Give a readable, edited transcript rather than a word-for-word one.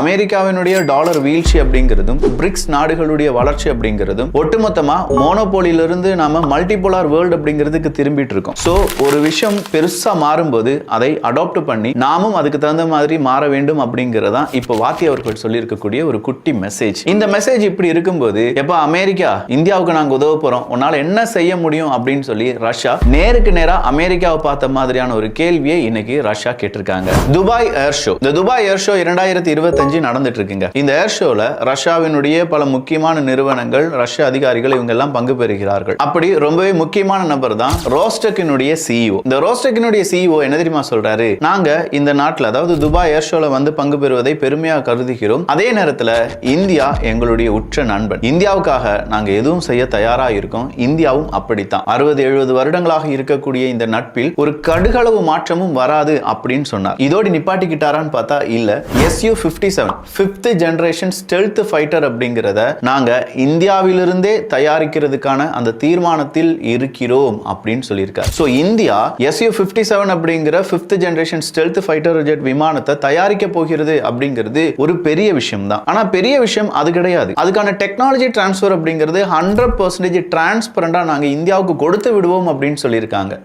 அமெரிக்காவினுடைய டாலர் வீழ்ச்சி அப்படிங்கிறதும் பிரிக்ஸ் நாடுகளுடைய வளர்ச்சி அப்படிங்கிறதும் ஒட்டுமொத்தமா மோனோபோலியிலிருந்து நாம மல்டிபோலார் வேர்ல்டு அப்படிங்கிறதுக்கு திரும்பிட்டு இருக்கோம். சோ ஒரு விஷயம் பெருசா மாறும்போது அதை அடாப்ட் பண்ணி நாமும் அதுக்கு தகுந்த மாதிரி மாற வேண்டும் அப்படிங்கறதா இப்ப வாத்தி அவர்கள் சொல்லி இருக்கக்கூடிய ஒரு குட்டி மெசேஜ். இந்த மெசேஜ் இப்படி இருக்கும்போது எப்ப அமெரிக்கா இந்தியாவுக்கு நாங்க உதவ போறோம், உன்னால என்ன செய்ய முடியும் அப்படின்னு சொல்லி ரஷ்யா நேருக்கு நேரா அமெரிக்காவை பார்த்த மாதிரியான ஒரு கேள்வியை இன்னைக்கு ரஷ்யா கேட்டிருக்காங்க. துபாய் ஏர் ஷோ. இந்த துபாய் ஏர் ஷோ 2025 நடந்துட்டு இருக்குங்க. இந்த ஏர் ஷோல ரஷ்யாவினுடைய பல முக்கியமான நிறுவனங்கள், ரஷ்ய அதிகாரிகள் இவங்க எல்லாம் பங்கு பெறுகிறார்கள். அப்படி ரொம்பவே முக்கியமான நபர் தான் ரோஸ்டெக்கினுடைய சிஇஓ. இந்த ரோஸ்டெக்கினுடைய சிஇஓ என்ன தெரியுமா சொல்றாரு, நாங்க இந்த நாட்டில் அதாவது துபாய் ஏர் ஷோல வந்து பங்கு பெறுவதை பெருமையாக கருதுகிறோம். அதே நேரத்தில் இந்தியா எங்களுடைய உற்ற நண்பன். இந்தியாவுக்காக நாங்க எதுவும் செய்ய தயாரா இருக்கோம். இந்தியாவும் அப்படித்தான். 60-70 வருடங்களாக இருக்கக்கூடிய இந்த நட்பில் ஒரு கடுகளவு மாற்றமும் வராது அப்படின்னு சொன்னார். இதோடு நிப்பாட்டிக்கிட்டாரான்னு பார்த்தா இல்ல. Su-57 5th generation stealth fighter அப்படிங்கறத நாங்க இந்தியாவிலிருந்தே தயாரிக்கிறதுக்கான அந்த தீர்மானத்தில் இருக்கிறோம் அப்படின்னு சொல்லியிருக்கார். சோ இந்தியா Su-57 அப்படிங்கிற 5th generation stealth fighter jet விமானத்தை தயாரிக்க போகிறது அப்படிங்கிறது ஒரு பெரிய விஷயம் தான். ஆனா பெரிய விஷயம் அது கிடையாது. அதுக்கான டெக்னாலஜி டிரான்ஸ்ஃபர் அப்படிங்கிறது 100% டிரான்ஸ்பரண்டா நாங்க இந்தியாவுக்கு கொடுத்து விடுவோம் அப்படின்னு சொல்லியிருக்காங்க.